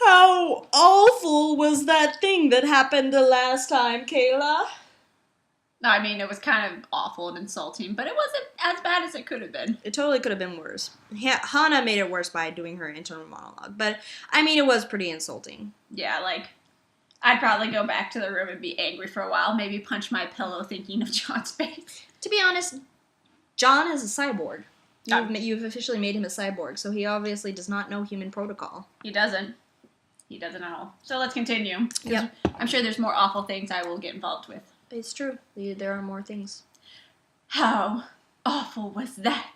How awful was that thing that happened the last time, Kayla? I mean, it was kind of awful and insulting, but it wasn't as bad as it could have been. It totally could have been worse. Hana made it worse by doing her internal monologue, but I mean, it was pretty insulting. Yeah, like, I'd probably go back to the room and be angry for a while, maybe punch my pillow thinking of John's face. To be honest, John is a cyborg. You've officially made him a cyborg, so he obviously does not know human protocol. He doesn't. He doesn't at all. So let's continue. Yep. I'm sure there's more awful things I will get involved with. It's true. There are more things. How awful was that?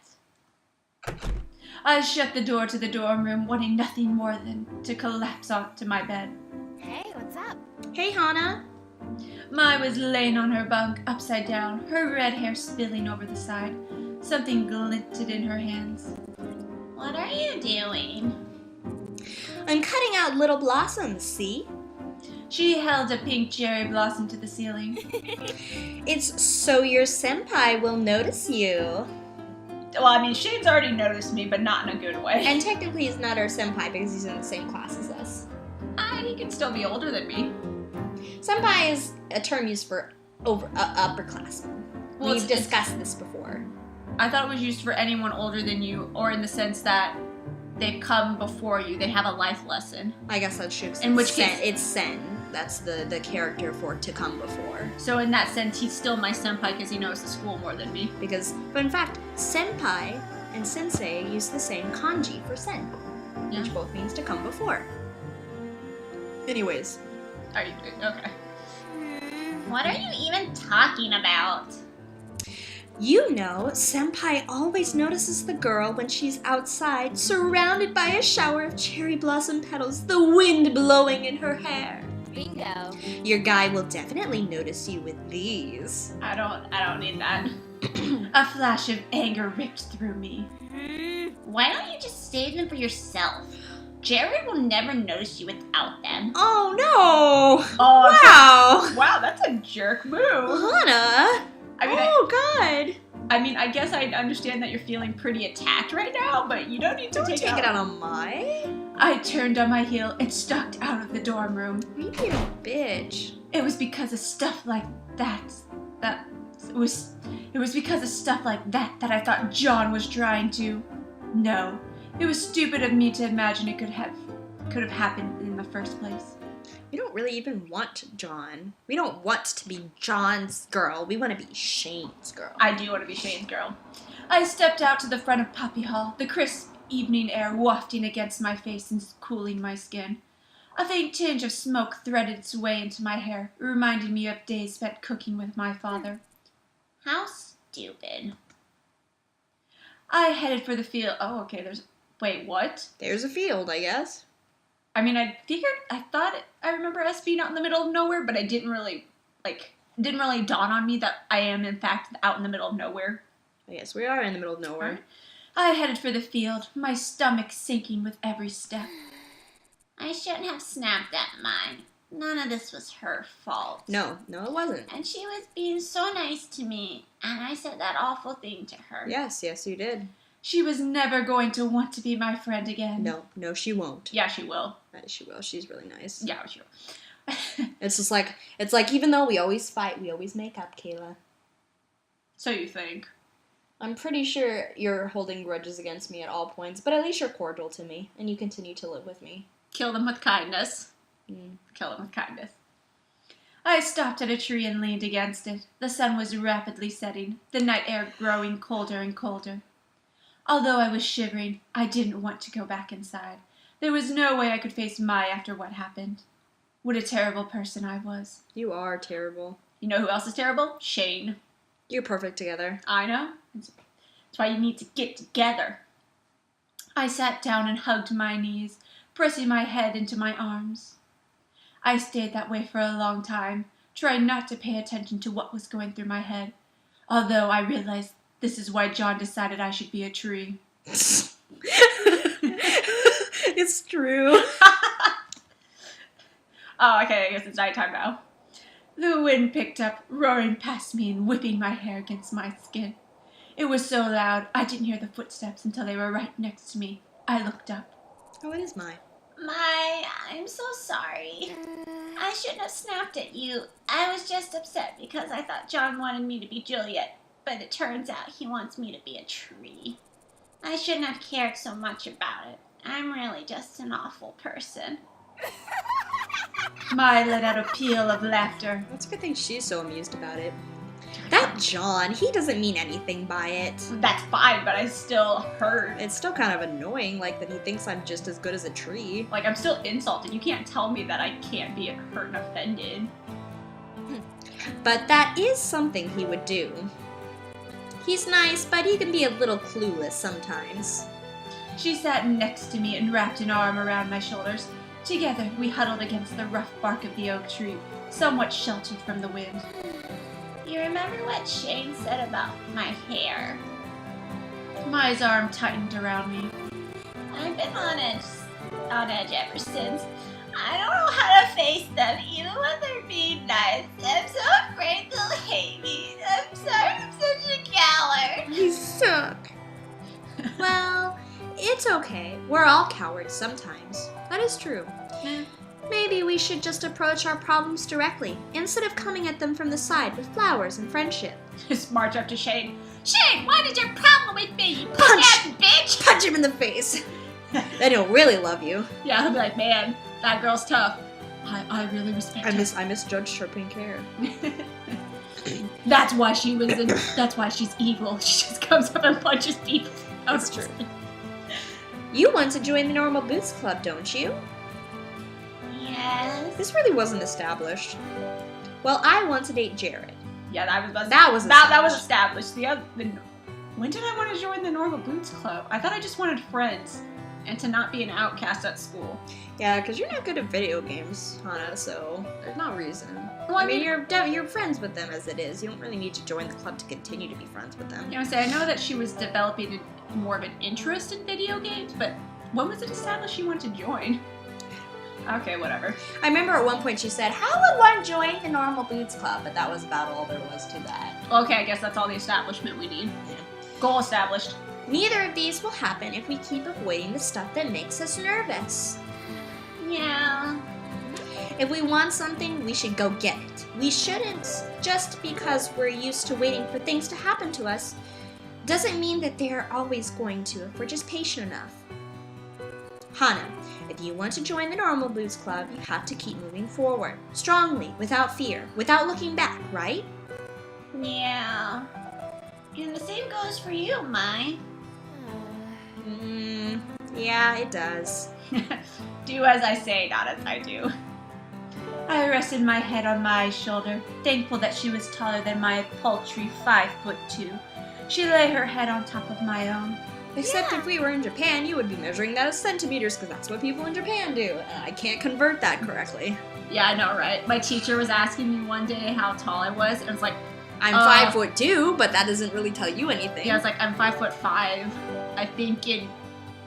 I shut the door to the dorm room, wanting nothing more than to collapse onto my bed. Hey, what's up? Hey, Hana. Mai was laying on her bunk, upside down, her red hair spilling over the side. Something glinted in her hands. What are you doing? I'm cutting out little blossoms, see? She held a pink cherry blossom to the ceiling. It's so your senpai will notice you. Well, I mean, Shane's already noticed me, but not in a good way. And technically he's not our senpai because he's in the same class as us. He can still be older than me. Senpai is a term used for upperclassmen. Well, We've discussed this before. I thought it was used for anyone older than you, or in the sense that they've come before you. They have a life lesson. I guess that's true. In which case, it's Sen. That's the character for to come before. So in that sense, he's still my senpai because he knows the school more than me. But in fact, senpai and sensei use the same kanji for sen, which both means to come before. Anyways. Are you okay? What are you even talking about? You know, senpai always notices the girl when she's outside, surrounded by a shower of cherry blossom petals, the wind blowing in her hair. Bingo. Your guy will definitely notice you with these. I don't need that. A flash of anger ripped through me. Why don't you just save them for yourself? Jared will never notice you without them. Oh no! Oh, wow! Wow, that's a jerk move. Hana! God! I mean, I guess I understand that you're feeling pretty attacked right now, but you don't need to take it out on Mai. I turned on my heel and stalked out of the dorm room. You being a bitch. It was because of stuff like that. It was because of stuff like that I thought John was trying to. No, it was stupid of me to imagine it could have happened in the first place. We don't really even want John. We don't want to be John's girl. We want to be Shane's girl. I do want to be Shane's girl. I stepped out to the front of Poppy Hall, the crisp evening air wafting against my face and cooling my skin. A faint tinge of smoke threaded its way into my hair, reminding me of days spent cooking with my father. How stupid. I headed for the field. Oh, okay, wait, what? There's a field, I guess. I mean, I remember us being out in the middle of nowhere, but it didn't really dawn on me that I am, in fact, out in the middle of nowhere. Yes, we are in the middle of nowhere. I headed for the field, my stomach sinking with every step. I shouldn't have snapped at mine. None of this was her fault. No, it wasn't. And she was being so nice to me, and I said that awful thing to her. Yes, you did. She was never going to want to be my friend again. No, she won't. Yeah, she will. She will. She's really nice. Yeah, she will. It's like even though we always fight, we always make up, Kayla. So you think? I'm pretty sure you're holding grudges against me at all points, but at least you're cordial to me, and you continue to live with me. Kill them with kindness. Kill them with kindness. I stopped at a tree and leaned against it. The sun was rapidly setting, the night air growing colder and colder. Although I was shivering, I didn't want to go back inside. There was no way I could face Mai after what happened. What a terrible person I was. You are terrible. You know who else is terrible? Shane. You're perfect together. I know. That's why you need to get together. I sat down and hugged my knees, pressing my head into my arms. I stayed that way for a long time, trying not to pay attention to what was going through my head, although I realized this is why John decided I should be a tree. It's true. Oh, okay, I guess it's nighttime now. The wind picked up, roaring past me and whipping my hair against my skin. It was so loud, I didn't hear the footsteps until they were right next to me. I looked up. Oh, it is Mai. I'm so sorry. I shouldn't have snapped at you. I was just upset because I thought John wanted me to be Juliet, but it turns out he wants me to be a tree. I shouldn't have cared so much about it. I'm really just an awful person. Mai let out a peal of laughter. That's a good thing she's so amused about it. That John, he doesn't mean anything by it. That's fine, but I still hurt. It's still kind of annoying, like, that he thinks I'm just as good as a tree. Like, I'm still insulted. You can't tell me that I can't be hurt and offended. But that is something he would do. He's nice, but he can be a little clueless sometimes. She sat next to me and wrapped an arm around my shoulders. Together, we huddled against the rough bark of the oak tree, somewhat sheltered from the wind. You remember what Shane said about my hair? Mai's arm tightened around me. I've been on edge ever since. I don't know how to face them, even when they're being nice. I'm so afraid they'll hate me. I'm sorry I'm such a coward. You suck. Well, it's okay. We're all cowards sometimes. That is true. Maybe we should just approach our problems directly, instead of coming at them from the side with flowers and friendship. Just march up to Shane. Shane, what is your problem with me, you Punch! punk-ass bitch? Punch him in the face. Then he'll really love you. Yeah, he'll be like, man, that girl's tough. I really respect her. I misjudged her pink hair. That's why that's why she's evil. She just comes up and punches people. That's true. You want to join the Normal Boots Club, don't you? Yes. This really wasn't established. Well, I want to date Jared. Yeah, that was established. When did I want to join the Normal Boots Club? I thought I just wanted friends and to not be an outcast at school. Yeah, because you're not good at video games, Hana, so there's no reason. Well, I mean, you're friends with them as it is. You don't really need to join the club to continue to be friends with them. You know, I know that she was developing more of an interest in video games, but when was it established she wanted to join? Okay, whatever. I remember at one point she said, "How would one join the Normal Boots Club?" But that was about all there was to that. Okay, I guess that's all the establishment we need. Yeah. Goal established. Neither of these will happen if we keep avoiding the stuff that makes us nervous. Yeah. If we want something, we should go get it. We shouldn't, just because we're used to waiting for things to happen to us, doesn't mean that they're always going to if we're just patient enough. Hana, if you want to join the Normal Boots Club, you have to keep moving forward, strongly, without fear, without looking back, right? Yeah. And the same goes for you, Mai. Yeah, it does. Do as I say, not as I do. I rested my head on Mai's shoulder, thankful that she was taller than my paltry 5'2". She lay her head on top of my own. Except if we were in Japan, you would be measuring that as centimeters, because that's what people in Japan do. And I can't convert that correctly. Yeah, I know, right? My teacher was asking me one day how tall I was, and it's like, I'm 5'2", but that doesn't really tell you anything. yeah, I was like, I'm 5'5". I think in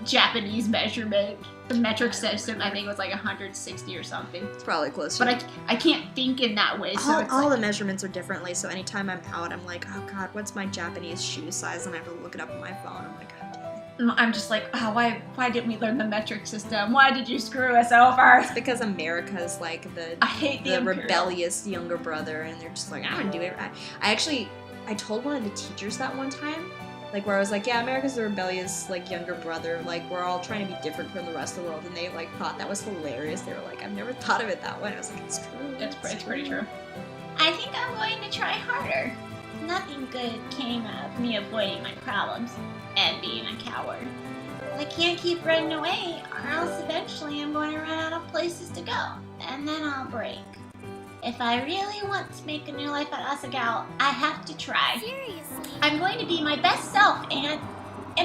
Japanese measurement, the metric system, I think it was like 160 or something. It's probably close. But I can't think in that way, so it's all like, the measurements are differently, so anytime I'm out, I'm like, oh god, what's my Japanese shoe size? And I have to look it up on my phone. I'm like, god damn it. I'm just like, oh, why didn't we learn the metric system? Why did you screw us over? It's because America's like I hate the rebellious younger brother, and they're just like, I'm gonna do it. I told one of the teachers that one time, like where I was like, yeah, America's the rebellious like younger brother, like we're all trying to be different from the rest of the world, and they like thought that was hilarious. They were like, I've never thought of it that way. I was like, it's true. It's pretty true. I think I'm going to try harder. Nothing good came of me avoiding my problems and being a coward. I can't keep running away, or else eventually I'm going to run out of places to go, and then I'll break. If I really want to make a new life at Asagao, I have to try. Seriously. I'm going to be my best self and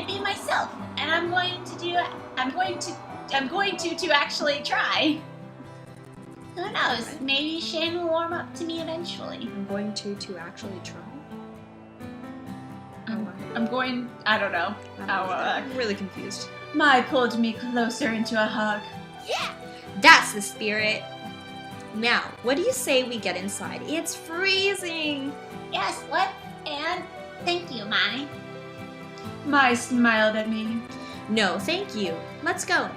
be myself, and I'm going to actually try. Who knows? Maybe Shane will warm up to me eventually. I'm going to actually try. I don't know. I'm really confused. Mai pulled me closer into a hug. Yeah. That's the spirit. Now, what do you say we get inside? It's freezing. Yes, what? And thank you, Mai. Mai smiled at me. No, thank you. Let's go.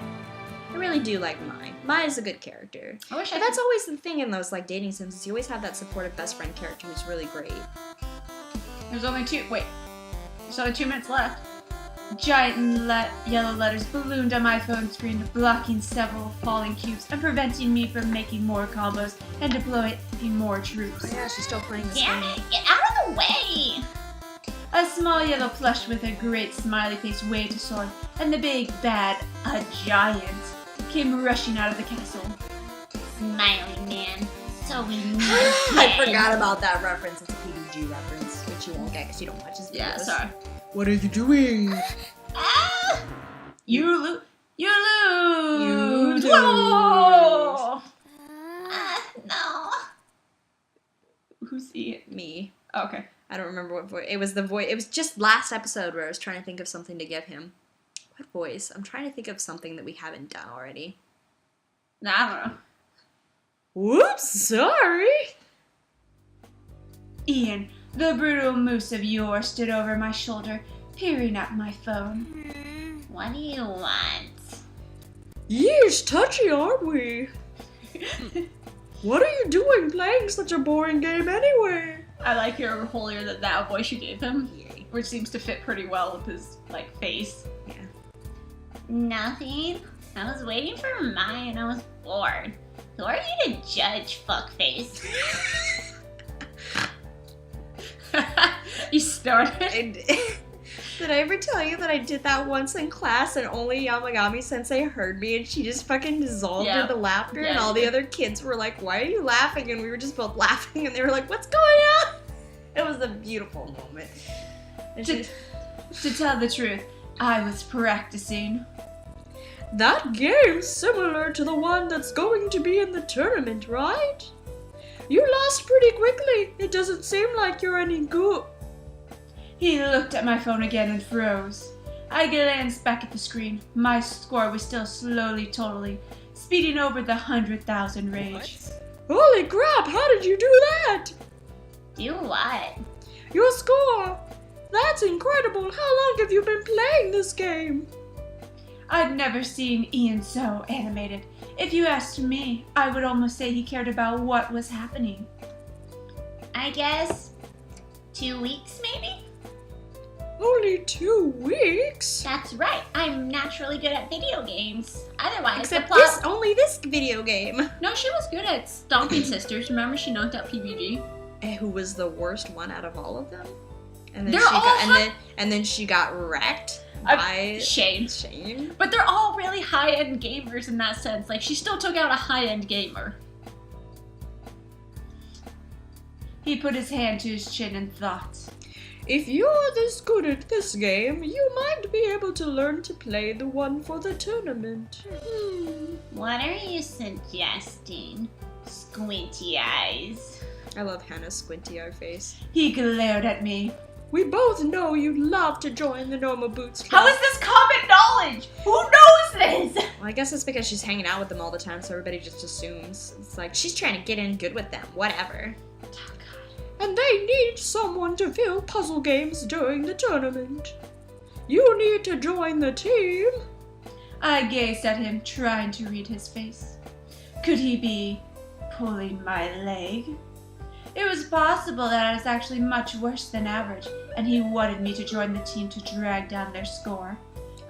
I really do like Mai. Mai is a good character. I wish But that's always the thing in those like dating sims, is you always have that supportive best friend character who's really great. There's only 2 minutes left. Giant yellow letters ballooned on my phone screen, blocking several falling cubes and preventing me from making more combos and deploying more troops. Oh yeah, she's still playing this Damn game. it, get out of the way! A small yellow plush with a great smiley face waved a sword, and the big bad, a giant, came rushing out of the castle. Smiley man, so we need I forgot about that reference. It's a PDG reference, which you won't get because you don't watch his videos. Yeah, sorry. What are you doing? Ah! You lose. You lose. Whoa! No. Who's Ian? Me. Okay. I don't remember what voice. It was the voice. It was just last episode where I was trying to think of something to give him. What voice? I'm trying to think of something that we haven't done already. Nah, I don't know. Whoops, sorry. Ian, the brutal moose of yore, stood over my shoulder, peering at my phone. What do you want? Yeesh, touchy, aren't we? What are you doing playing such a boring game anyway? I like your holier than thou voice you gave him, Yay. which seems to fit pretty well with his face. Yeah. Nothing. I was waiting for mine and I was bored. Who are you to judge, fuckface? You started. Did I ever tell you that I did that once in class and only Yamagami Sensei heard me and she just fucking dissolved Yeah. into laughter Yeah, and all you the did. other kids were like, why are you laughing? And we were just both laughing and they were like, what's going on? It was a beautiful moment. And she, To tell the truth, I was practicing. that game's similar to the one that's going to be in the tournament, right? You lost pretty quickly. It doesn't seem like you're any good. He looked at my phone again and froze. I glanced back at the screen. My score was still slowly totaling, speeding over the 100,000 range. Holy crap, how did you do that? Do what? Your score! That's incredible! How long have you been playing this game? I'd never seen Ian so animated. If you asked me, I would almost say he cared about what was happening. I guess 2 weeks, maybe? Only 2 weeks? That's right. I'm naturally good at video games. Otherwise, Except the plot... only this video game. No, she was good at Stomping Sisters. Remember she knocked out PBG? Who was the worst one out of all of them? And then They're she all got, and then she got wrecked by Shane. Shane. But they're all really high-end gamers in that sense. Like, she still took out a high-end gamer. He put his hand to his chin and thought. If you're this good at this game, you might be able to learn to play the one for the tournament. What are you suggesting? Squinty eyes. I love Hannah's squinty eye face. He glared at me. We both know you'd love to join the Normal Boots Club. How is this common knowledge? Who knows this? Well, I guess it's because she's hanging out with them all the time, so everybody just assumes. It's like, she's trying to get in good with them, whatever. And they need someone to fill puzzle games during the tournament. You need to join the team. I gazed at him, trying to read his face. Could he be pulling my leg? It was possible that I was actually much worse than average, and he wanted me to join the team to drag down their score.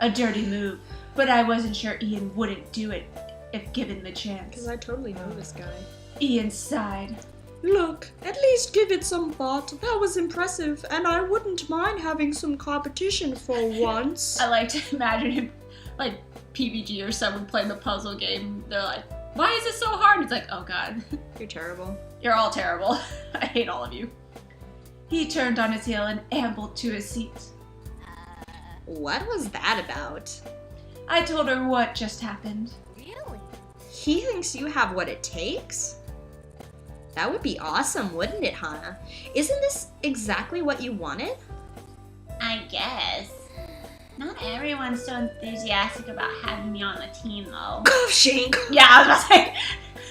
A dirty move, but I wasn't sure Ian wouldn't do it if given the chance. Because I totally know this guy. Ian sighed. Look, at least give it some thought. That was impressive, and I wouldn't mind having some competition for once. I like to imagine him, like PBG or someone playing the puzzle game. They're like, why is this so hard? It's like, oh god. You're terrible. You're all terrible. I hate all of you. He turned on his heel and ambled to his seat. What was that about? I told her what just happened. Really? He thinks you have what it takes? That would be awesome, wouldn't it, Hana? Isn't this exactly what you wanted? I guess. Not everyone's so enthusiastic about having me on the team, though. Cough, Shane. Yeah, I was about to say,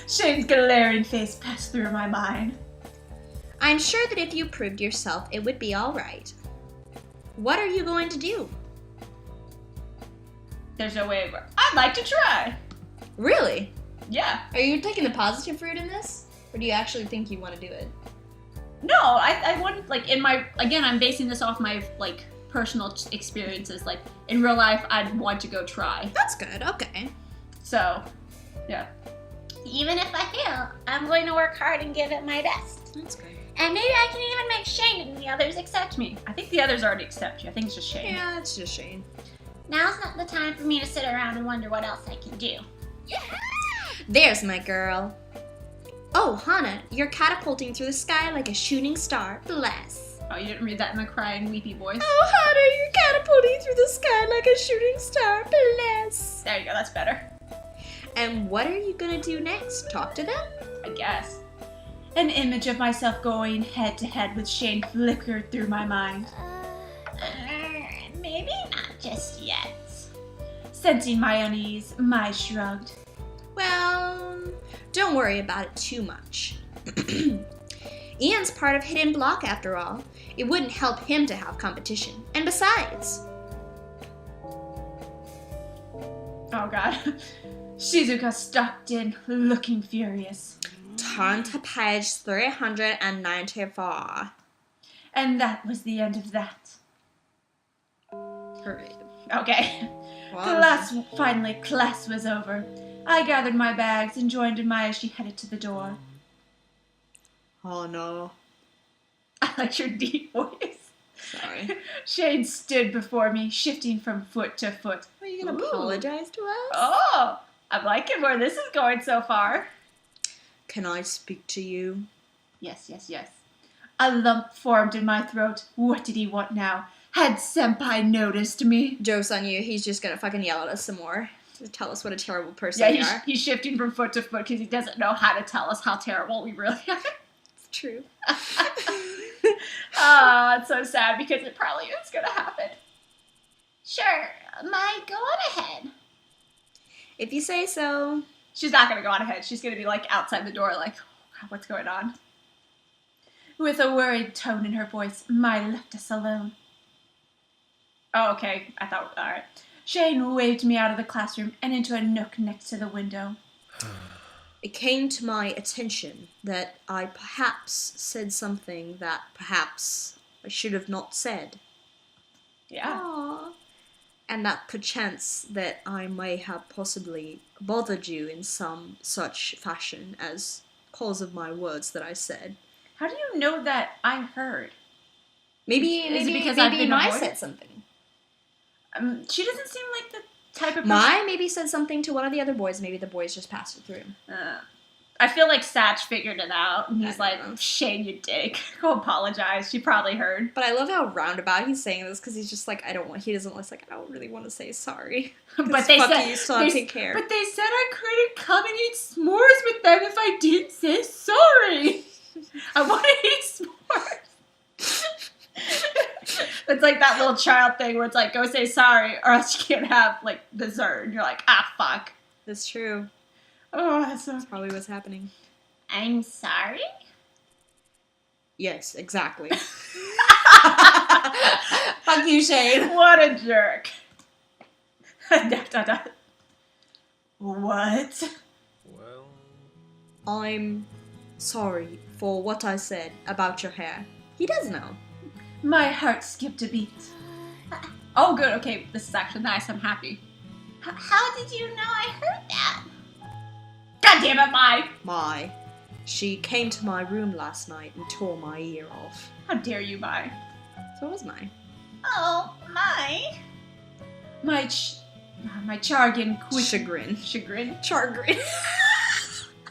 Shane's glaring face passed through my mind. I'm sure that if you proved yourself, it would be all right. What are you going to do? There's no way. I'd like to try. Really? Yeah. Are you taking the positive route in this? Or do you actually think you want to do it? No, I wouldn't, like, I'm basing this off my, like, personal experiences. Like, in real life, I'd want to go try. That's good, okay. So, yeah. Even if I fail, I'm going to work hard and give it my best. That's good. And maybe I can even make Shane and the others accept me. I think the others already accept you. I think it's just Shane. Yeah, it's just Shane. Now's not the time for me to sit around and wonder what else I can do. There's my girl. Oh, Hana, you're catapulting through the sky like a shooting star. Bless. Oh, you didn't read that in my crying, weepy voice? Oh, Hana, you're catapulting through the sky like a shooting star. Bless. There you go, that's better. And what are you gonna do next? Talk to them? I guess. An image of myself going head to head with Shane flickered through my mind. Maybe not just yet. Sensing my unease, Mai shrugged. Well, don't worry about it too much. Ian's part of Hidden Block after all. It wouldn't help him to have competition. And besides... Oh god. Shizuka stalked in, looking furious. Turn to page 394. And that was the end of that. Hooray. Okay. Wow. Class was over. I gathered my bags and joined Mai as she headed to the door. Oh no. I like your deep voice. Sorry. Shane stood before me, shifting from foot to foot. Are you gonna Ooh. apologize to us? Oh, I'm liking where this is going so far. Can I speak to you? Yes. A lump formed in my throat. What did he want now? Had Senpai noticed me? Joke's on you. He's just gonna fucking yell at us some more. To tell us what a terrible person we are. He's shifting from foot to foot because he doesn't know how to tell us how terrible we really are. It's true. It's so sad because it probably is gonna happen. Sure, Mai, go on ahead. If you say so. She's not gonna go on ahead. She's gonna be like outside the door, like, oh, what's going on? With a worried tone in her voice, Mai left us alone. Oh, okay. I thought, all right. Shane waved me out of the classroom and into a nook next to the window. It came to my attention that I perhaps said something that perhaps I should have not said. Yeah. Aww. And that perchance that I may have possibly bothered you in some such fashion as cause of my words that I said. How do you know that I heard? Maybe Is it because maybe I've been Mai avoided? said something. She doesn't seem like the type of person. Mai maybe said something to one of the other boys. Maybe the boys just passed it through. I feel like Satch figured it out, and he's I like, don't know. Shane, you dick. Go apologize. She probably heard. But I love how roundabout he's saying this because he's just like, I don't really want to say sorry. But they fuck said, you, so I'll take care. But they said I couldn't come and eat s'mores with them if I didn't say sorry. I want to eat s'mores. It's like that little child thing where it's like, go say sorry or else you can't have, like, dessert. And you're like, fuck. That's true. Oh, that's so... That's probably what's happening. I'm sorry? Yes, exactly. Fuck you, Shane. What a jerk. What? Well, I'm sorry for what I said about your hair. He does know. My heart skipped a beat. Oh, good. Okay, this is actually nice. I'm happy. How did you know I heard that? God damn it, Mai! She came to my room last night and tore my ear off. How dare you, Mai? So was Mai. Oh, Mai. My Chargin Chagrin. Chagrin? Chagrin.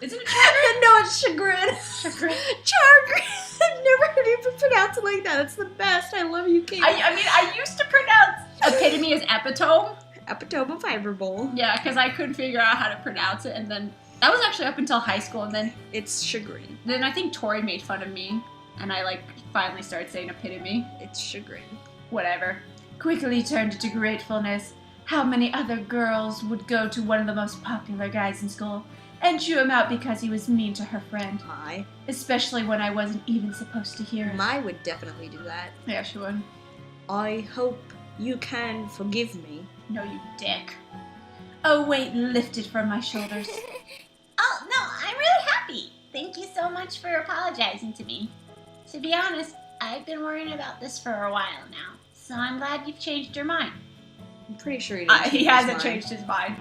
Isn't it chagrin? No, it's chagrin. Chagrin. Chagrin. I've never heard you pronounce it like that. It's the best. I love you, Kate. I mean, I used to pronounce epitome as epitome. Epitome of fiber bowl. Yeah, because I couldn't figure out how to pronounce it, and then that was actually up until high school, and then It's chagrin. I think Tori made fun of me, and I like finally started saying epitome. It's chagrin. Whatever. Quickly turned to gratefulness. How many other girls would go to one of the most popular guys in school and chew him out because he was mean to her friend, Mai. especially when I wasn't even supposed to hear it. Mai would definitely do that. Yeah, she would. I hope you can forgive me. No, you dick. A weight lifted from my shoulders. Oh, no, I'm really happy. Thank you so much for apologizing to me. To be honest, I've been worrying about this for a while now, so I'm glad you've changed your mind. I'm pretty sure he didn't. He hasn't changed his mind.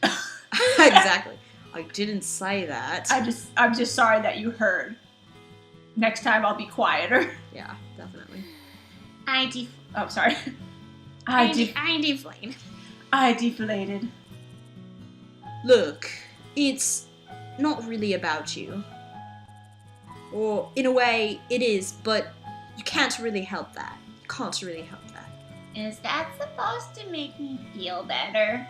Exactly. I didn't say that. I'm just sorry that you heard. Next time I'll be quieter. Yeah, definitely. Oh, sorry. I deflate. I deflated. Look, it's not really about you. Or, in a way, it is, but you can't really help that. You can't really help that. Is that supposed to make me feel better?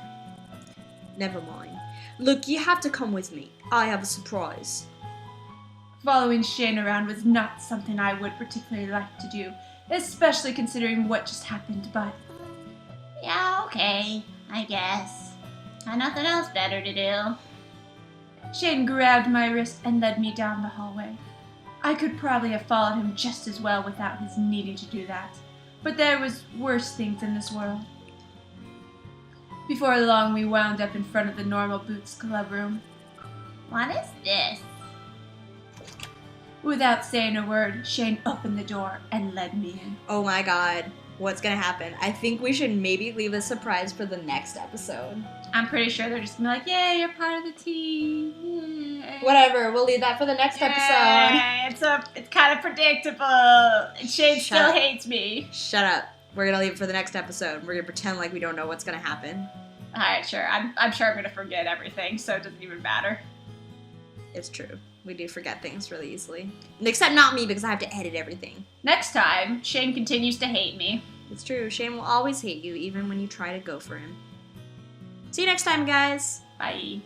Never mind. Look, you have to come with me. I have a surprise. Following Shane around was not something I would particularly like to do, especially considering what just happened, but... Yeah, okay, I guess. Got nothing else better to do. Shane grabbed my wrist and led me down the hallway. I could probably have followed him just as well without his needing to do that, but there was worse things in this world. Before long, we wound up in front of the Normal Boots Club room. What is this? Without saying a word, Shane opened the door and led me in. Oh my god. What's gonna happen? I think we should maybe leave a surprise for the next episode. I'm pretty sure they're just gonna be like, yay, you're part of the team. Yay. Whatever, we'll leave that for the next episode. It's kind of predictable. Shane Shut still up. hates me. Shut up. We're gonna leave it for the next episode. We're gonna pretend like we don't know what's gonna happen. Alright, sure. I'm sure I'm gonna forget everything, so it doesn't even matter. It's true. We do forget things really easily. Except not me, because I have to edit everything. Next time, Shane continues to hate me. It's true. Shane will always hate you, even when you try to go for him. See you next time, guys. Bye.